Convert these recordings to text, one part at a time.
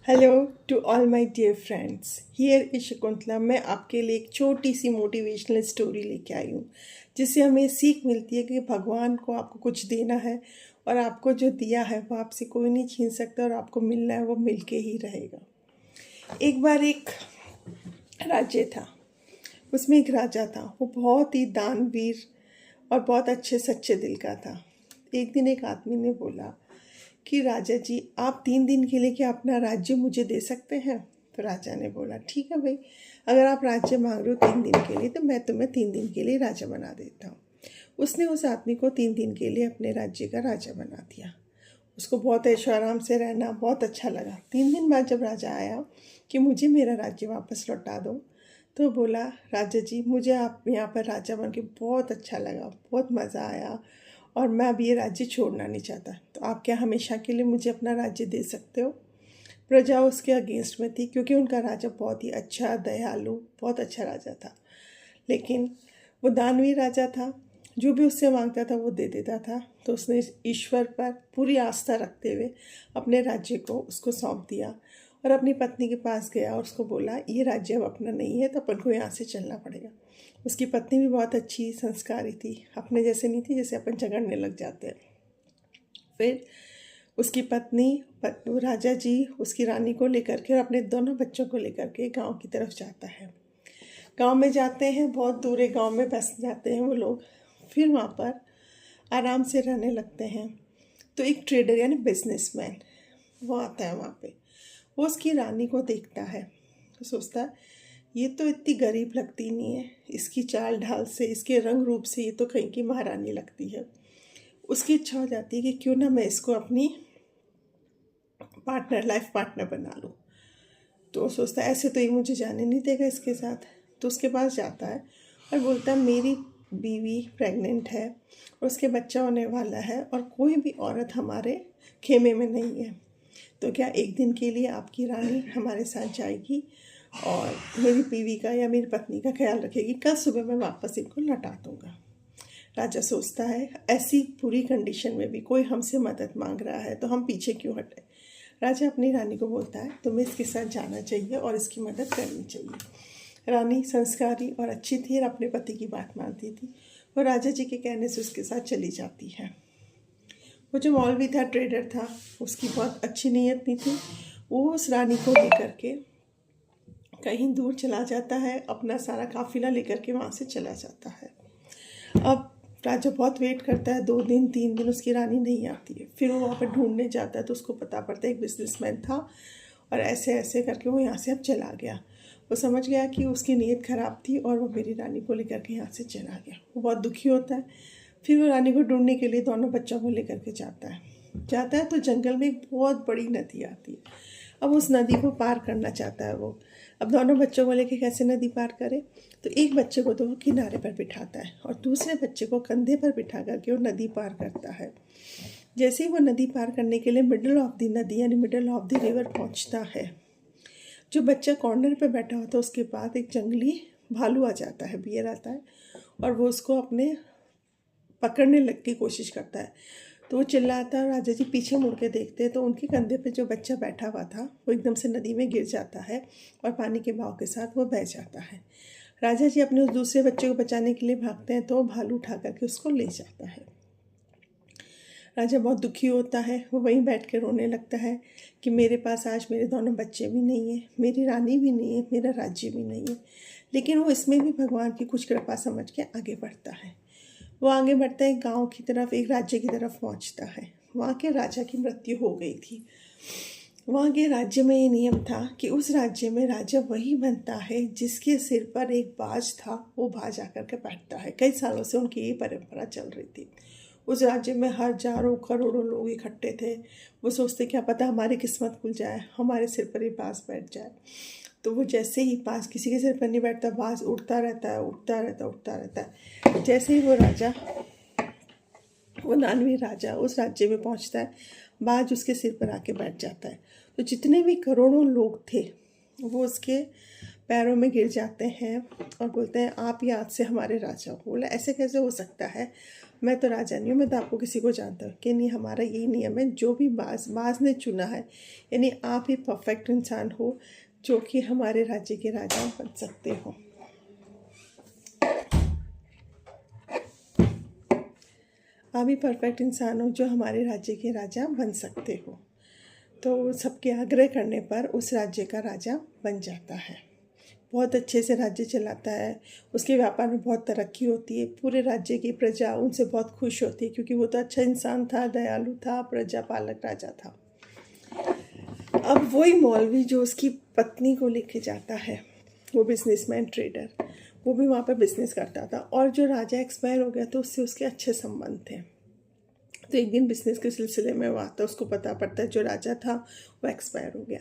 Hello to all my dear friends, here is Shakuntala. मैं आपके लिए एक छोटी सी मोटिवेशनल स्टोरी लेके आई हूँ जिससे हमें सीख मिलती है कि भगवान को आपको कुछ देना है और आपको जो दिया है वो आपसे कोई नहीं छीन सकता और आपको मिलना है वो मिल के ही रहेगा। एक बार एक राज्य था, उसमें एक राजा था। वो बहुत ही दानवीर और बहुत अच्छे सच्चे दिल का था। एक दिन एक आदमी ने बोला कि राजा जी, आप 3 दिन के लिए क्या अपना राज्य मुझे दे सकते हैं? तो राजा ने बोला, ठीक है भाई, अगर आप राज्य मांग रहे हो 3 दिन के लिए तो मैं तुम्हें 3 दिन के लिए राजा बना देता हूँ। उसने उस आदमी को 3 दिन के लिए अपने राज्य का राजा बना दिया। उसको बहुत ऐशो आराम से रहना बहुत अच्छा लगा। 3 दिन बाद जब राजा आया कि मुझे मेरा राज्य वापस लौटा दो, तो बोला, राजा जी, मुझे आप यहाँ पर राजा बन के बहुत अच्छा लगा, बहुत मज़ा आया और मैं अब ये राज्य छोड़ना नहीं चाहता। तो आप क्या हमेशा के लिए मुझे अपना राज्य दे सकते हो? प्रजा उसके अगेंस्ट में थी क्योंकि उनका राजा बहुत ही अच्छा, दयालु, बहुत अच्छा राजा था। लेकिन वो दानवी राजा था, जो भी उससे मांगता था वो दे देता था। तो उसने ईश्वर पर पूरी आस्था रखते हुए अपने राज्य को उसको सौंप दिया और अपनी पत्नी के पास गया और उसको बोला, ये राज्य अब अपना नहीं है तो अपन को यहाँ से चलना पड़ेगा। उसकी पत्नी भी बहुत अच्छी संस्कारी थी, अपने जैसे नहीं थी जैसे अपन झगड़ने लग जाते हैं। फिर उसकी पत्नी राजा जी उसकी रानी को लेकर के और अपने दोनों बच्चों को लेकर के गांव की तरफ जाता है। गांव में जाते हैं, बहुत दूर एक गांव में बस जाते हैं वो लोग। फिर वहाँ पर आराम से रहने लगते हैं। तो एक ट्रेडर यानी बिजनेसमैन वो आता है वहाँ पे। वो उसकी रानी को देखता है तो सोचता है, ये तो इतनी गरीब लगती नहीं है, इसकी चाल ढाल से, इसके रंग रूप से ये तो कहीं की महारानी लगती है। उसकी इच्छा हो जाती है कि क्यों ना मैं इसको अपनी लाइफ पार्टनर बना लूँ। तो वो सोचता है, ऐसे तो ये मुझे जाने नहीं देगा इसके साथ। तो उसके पास जाता है और बोलता है, मेरी बीवी प्रेग्नेंट है और उसके बच्चा होने वाला है और कोई भी औरत हमारे खेमे में नहीं है। तो क्या एक दिन के लिए आपकी रानी हमारे साथ जाएगी और मेरी बीवी का या मेरी पत्नी का ख्याल रखेगी? कल सुबह मैं वापस इनको लौटा दूँगा। राजा सोचता है, ऐसी पूरी कंडीशन में भी कोई हमसे मदद मांग रहा है तो हम पीछे क्यों हटें। राजा अपनी रानी को बोलता है, तुम्हें इसके साथ जाना चाहिए और इसकी मदद करनी चाहिए। रानी संस्कारी और अच्छी थी और अपने पति की बात मानती थी। वो राजा जी के कहने से उसके साथ चली जाती है। वो जो मौलवी था, ट्रेडर था, उसकी बहुत अच्छी नीयत नहीं थी। वो उस रानी को लेकर के कहीं दूर चला जाता है, अपना सारा काफिला लेकर के वहाँ से चला जाता है। अब राजा बहुत वेट करता है, 2 दिन 3 दिन उसकी रानी नहीं आती है। फिर वो वहाँ पर ढूंढने जाता है तो उसको पता पड़ता है एक बिजनेसमैन था और ऐसे ऐसे करके वो यहाँ से अब चला गया। वो समझ गया कि उसकी नीयत ख़राब थी और वो मेरी रानी को लेकर के यहाँ से चला गया। वो बहुत दुखी होता है। फिर वो रानी को ढूंढने के लिए दोनों बच्चों को लेकर के जाता है तो जंगल में एक बहुत बड़ी नदी आती है। अब उस नदी को पार करना चाहता है वो। अब दोनों बच्चों को लेके कैसे नदी पार करे? तो एक बच्चे को तो वो किनारे पर बिठाता है और दूसरे बच्चे को कंधे पर बिठा करके वो नदी पार करता है। जैसे ही वो नदी पार करने के लिए मिडल ऑफ द नदी यानी मिडल ऑफ द रिवर पहुंचता है, जो बच्चा कॉर्नर पर बैठा होता है उसके बाद एक जंगली भालू आ जाता है, बियर आता है और वो उसको अपने पकड़ने लग की कोशिश करता है। तो वो चिल्लाता है। राजा जी पीछे मुड़ के देखते हैं तो उनके कंधे पे जो बच्चा बैठा हुआ था वो एकदम से नदी में गिर जाता है और पानी के बहाव के साथ वो बह जाता है। राजा जी अपने उस दूसरे बच्चे को बचाने के लिए भागते हैं तो वो भालू उठा करके उसको ले जाता है। राजा बहुत दुखी होता है, वो वहीं बैठ के रोने लगता है कि मेरे पास आज मेरे दोनों बच्चे भी नहीं हैं, मेरी रानी भी नहीं है, मेरा राज्य भी नहीं है। लेकिन वो इसमें भी भगवान की कुछ कृपा समझ के आगे बढ़ता है। वो आगे बढ़ता है, गांव की तरफ, एक राज्य की तरफ पहुंचता है। वहाँ के राजा की मृत्यु हो गई थी। वहाँ के राज्य में ये नियम था कि उस राज्य में राजा वही बनता है जिसके सिर पर एक बाज था, वो बाज आकर के बैठता है। कई सालों से उनकी ये परंपरा चल रही थी। उस राज्य में हजारों करोड़ों लोग इकट्ठे थे। वो सोचते क्या पता हमारी किस्मत खुल जाए, हमारे सिर पर ये बाज बैठ जाए। तो वो जैसे ही बाज किसी के सिर पर नहीं बैठता, बाज उड़ता रहता है, उड़ता रहता है, उड़ता रहता है। जैसे ही वो दानवी राजा उस राज्य में पहुंचता है, बाज उसके सिर पर आके बैठ जाता है। तो जितने भी करोड़ों लोग थे वो उसके पैरों में गिर जाते हैं और बोलते हैं, आप ही आज से हमारे राजा हो। बोला, ऐसे कैसे हो सकता है? मैं तो राजा नहीं हूँ, मैं तो आपको किसी को जानता हूँ कि नहीं, हमारा यही नियम है, जो भी बाज ने चुना है, यानी आप ही परफेक्ट इंसान हो जो कि हमारे राज्य के राजा बन सकते हो। आप ही परफेक्ट इंसान हो जो हमारे राज्य के राजा बन सकते हो। तो सबके आग्रह करने पर उस राज्य का राजा बन जाता है। बहुत अच्छे से राज्य चलाता है, उसके व्यापार में बहुत तरक्की होती है, पूरे राज्य की प्रजा उनसे बहुत खुश होती है क्योंकि वो तो अच्छा इंसान था, दयालु था, प्रजा पालक राजा था। अब वही मौलवी जो उसकी पत्नी को लेके जाता है, वो बिजनेसमैन ट्रेडर, वो भी वहाँ पर बिजनेस करता था और जो राजा एक्सपायर हो गया तो उससे उसके अच्छे संबंध थे। तो एक दिन बिजनेस के सिलसिले में वो आता है, उसको पता पड़ता है जो राजा था वो एक्सपायर हो गया।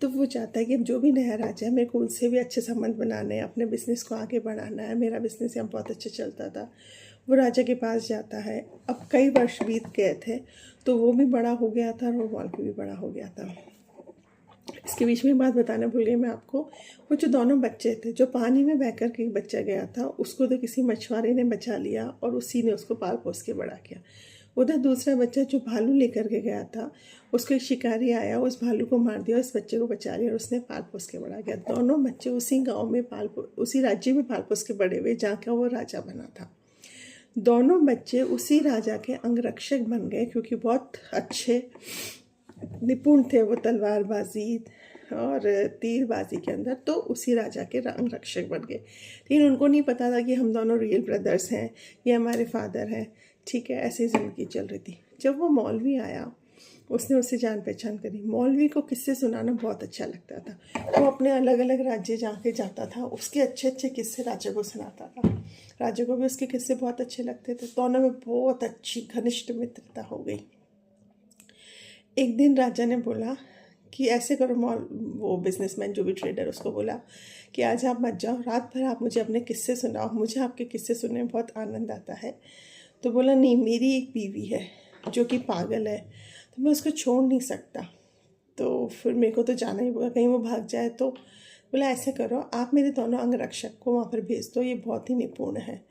तो वो चाहता है कि अब जो भी नया राजा है, मेरे को उनसे भी अच्छे संबंध बनाने हैं, अपने बिज़नेस को आगे बढ़ाना है, मेरा बिज़नेस यहाँ बहुत अच्छा चलता था। वो राजा के पास जाता है। अब कई वर्ष बीत गए थे तो वो भी बड़ा हो गया था और वो मौलवी भी बड़ा हो गया था। इसके बीच में बात बताना भूल गई मैं आपको, वो जो दोनों बच्चे थे, जो पानी में बह कर के एक बच्चा गया था, उसको तो किसी मछुआरे ने बचा लिया और उसी ने उसको पाल पोस के बड़ा किया। उधर दूसरा बच्चा जो भालू लेकर के गया था, उसको एक शिकारी आया, उस भालू को मार दिया, उस बच्चे को बचा लिया और उसने पाल पोस के बड़ा किया। दोनों बच्चे उसी गाँव में उसी राज्य में पाल पोस के बड़े हुए जहाँ का वो राजा बना था। दोनों बच्चे उसी राजा के अंगरक्षक बन गए क्योंकि बहुत अच्छे निपुण थे वो तलवारबाजी और तीरबाजी के अंदर, तो उसी राजा के अंगरक्षक बन गए। लेकिन उनको नहीं पता था कि हम दोनों रियल ब्रदर्स हैं, ये हमारे फादर हैं। ठीक है, ऐसी ज़िंदगी चल रही थी। जब वो मौलवी आया, उसने उससे जान पहचान करी। मौलवी को किस्से सुनाना बहुत अच्छा लगता था। वो अपने अलग अलग राज्य जाके जाता था, उसके अच्छे अच्छे किस्से राजा को सुनाता था। राजा को भी उसके किस्से बहुत अच्छे लगते थे। दोनों में बहुत अच्छी घनिष्ठ मित्रता हो गई। एक दिन राजा ने बोला कि ऐसे करो, वो बिजनेसमैन जो भी ट्रेडर, उसको बोला कि आज आप मत जाओ, रात भर आप मुझे अपने किस्से सुनाओ, मुझे आपके किस्से सुनने में बहुत आनंद आता है। तो बोला नहीं, मेरी एक बीवी है जो कि पागल है, तो मैं उसको छोड़ नहीं सकता, तो फिर मेरे को तो जाना ही होगा, कहीं वो भाग जाए तो। बोला ऐसे करो, आप मेरे दोनों अंगरक्षक को वहाँ पर भेज दो, ये बहुत ही निपुण है,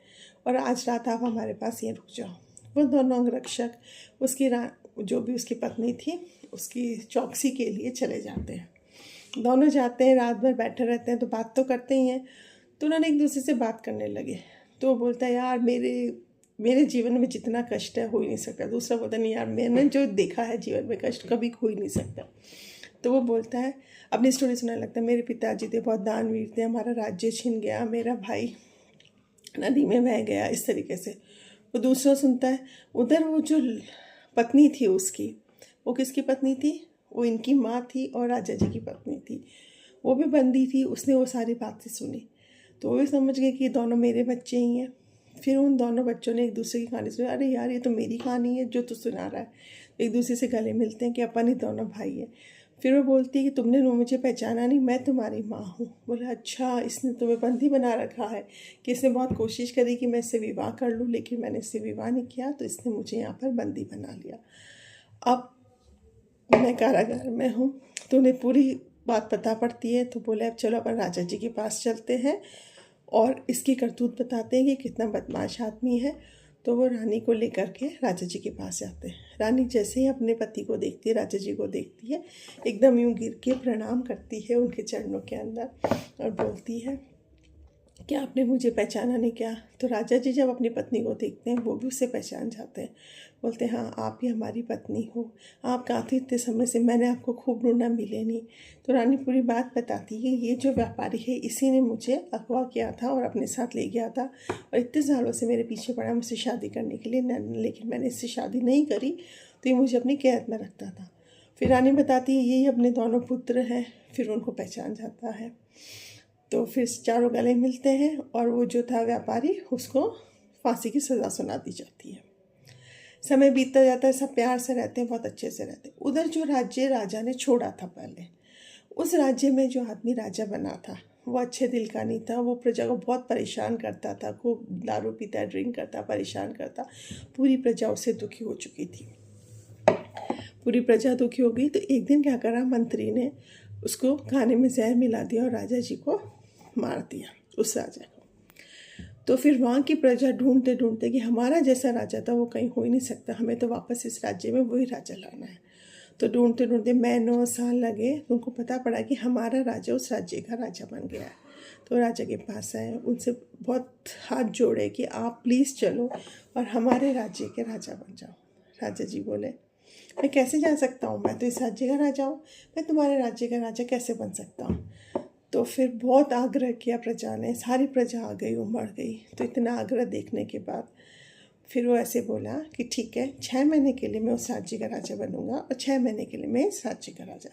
और आज रात आप हमारे पास ये रुक जाओ। वो दोनों अंगरक्षक उसकी जो भी उसकी पत्नी थी उसकी चौकसी के लिए चले जाते हैं। दोनों जाते हैं, रात भर बैठे रहते हैं, तो बात तो करते ही हैं। तो उन्होंने एक दूसरे से बात करने लगे। तो वो बोलता है यार मेरे जीवन में जितना कष्ट है हो ही नहीं सकता। दूसरा बोलता नहीं यार, मैंने जो देखा है जीवन में कष्ट कभी हो ही नहीं सकता। तो वो बोलता है, अपनी स्टोरी सुनाने लगता है, मेरे पिताजी थे बहुत दानवीर थे, हमारा राज्य छिन गया, मेरा भाई नदी में बह गया, इस तरीके से। वो दूसरा सुनता है, उधर वो जो पत्नी थी उसकी, वो किसकी पत्नी थी, वो इनकी माँ थी और राजा जी की पत्नी थी, वो भी बंदी थी, उसने वो सारी बातें सुनी। तो वो भी समझ गए कि दोनों मेरे बच्चे ही हैं। फिर उन दोनों बच्चों ने एक दूसरे की कहानी सुनी, अरे यार ये तो मेरी कहानी है जो तू सुना रहा है। एक दूसरे से गले मिलते हैं कि अपन ही दोनों भाई हैं। फिर वो बोलती है कि तुमने मुझे पहचाना नहीं, मैं तुम्हारी माँ हूँ। बोला अच्छा, इसने तुम्हें बंदी बना रखा है, कि इसने बहुत कोशिश करी कि मैं इससे विवाह कर लूँ, लेकिन मैंने इससे विवाह नहीं किया, तो इसने मुझे यहाँ पर बंदी बना लिया। अब मैं कारागार में हूँ, तो उन्हें पूरी बात पता पड़ती है। तो बोले अब चलो अपन राजा जी के पास चलते हैं और इसकी करतूत बताते हैं कि कितना बदमाश आदमी है। तो वो रानी को लेकर के राजा जी के पास जाते हैं। रानी जैसे ही अपने पति को देखती है, राजा जी को देखती है, एकदम यूं गिर के प्रणाम करती है उनके चरणों के अंदर और बोलती है कि आपने मुझे पहचाना नहीं क्या। तो राजा जी जब अपनी पत्नी को देखते हैं, वो भी उसे पहचान जाते हैं। बोलते हैं हाँ, आप ही हमारी पत्नी हो, आप कहाँ थे इतने समय से, मैंने आपको खूब ढूंढा, मिले नहीं। तो रानी पूरी बात बताती है, ये जो व्यापारी है इसी ने मुझे अगवा किया था और अपने साथ ले गया था, और इतने सालों से मेरे पीछे पड़ा मुझसे शादी करने के लिए, लेकिन मैंने इससे शादी नहीं करी, तो ये मुझे अपनी कैद में रखता था। फिर रानी बताती है यही अपने दोनों पुत्र हैं। फिर उनको पहचान जाता है। तो फिर चारों गले मिलते हैं और वो जो था व्यापारी, उसको फांसी की सज़ा सुना दी जाती है। समय बीतता जाता है, सब प्यार से रहते हैं, बहुत अच्छे से रहते हैं। उधर जो राज्य राजा ने छोड़ा था पहले, उस राज्य में जो आदमी राजा बना था वो अच्छे दिल का नहीं था। वो प्रजा को बहुत परेशान करता था, खूब दारू पीता, ड्रिंक करता, परेशान करता। पूरी प्रजा उससे दुखी हो चुकी थी। पूरी प्रजा दुखी हो गई। तो एक दिन क्या करा, मंत्री ने उसको खाने में जहर मिला दिया और राजा जी को मार दिया, उस राजा को। तो फिर वहाँ की प्रजा ढूंढते ढूंढते कि हमारा जैसा राजा था वो कहीं हो ही नहीं सकता, हमें तो वापस इस राज्य में वही राजा लाना है। तो ढूंढते ढूंढते महीनों साल लगे, उनको पता पड़ा कि हमारा राजा उस राज्य का राजा बन गया है। तो राजा के पास आए, उनसे बहुत हाथ जोड़े कि आप प्लीज़ चलो और हमारे राज्य के राजा बन जाओ। राजा जी बोले, मैं कैसे जा सकता हूँ, मैं तो इस राज्य का राजा हूँ, मैं तुम्हारे राज्य का राजा कैसे बन सकता हूँ। तो फिर बहुत आग्रह किया प्रजा ने, सारी प्रजा आ गई, उमड़ गई। तो इतना आग्रह देखने के बाद फिर वो ऐसे बोला कि ठीक है, 6 महीने के लिए मैं उस राज्य का राजा बनूंगा और 6 महीने के लिए मैं इस राज्य का राजा।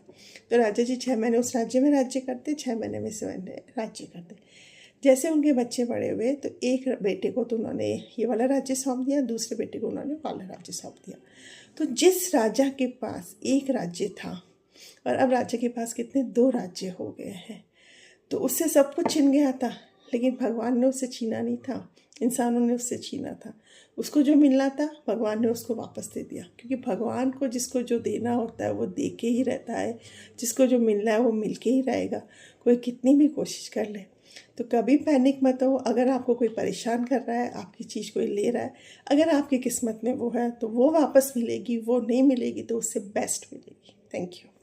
तो राजा जी 6 महीने उस राज्य में राज्य करते, 6 महीने में इस राज्य करते। जैसे उनके बच्चे बड़े हुए तो एक बेटे को तो उन्होंने ये वाला राज्य सौंप दिया, दूसरे बेटे को उन्होंने वाला राज्य सौंप दिया। तो जिस राजा के पास एक राज्य था और अब राजा के पास कितने 2 राज्य हो गए हैं, तो उससे सब कुछ छिन गया था। लेकिन भगवान ने उससे छीना नहीं था, इंसानों ने उससे छीना था। उसको जो मिलना था भगवान ने उसको वापस दे दिया, क्योंकि भगवान को जिसको जो देना होता है वो दे के ही रहता है, जिसको जो मिलना है वो मिल के ही रहेगा, कोई कितनी भी कोशिश कर ले। तो कभी पैनिक मत हो, अगर आपको कोई परेशान कर रहा है, आपकी चीज़ कोई ले रहा है, अगर आपकी किस्मत में वो है तो वो वापस मिलेगी, वो नहीं मिलेगी तो उससे बेस्ट मिलेगी। Thank you.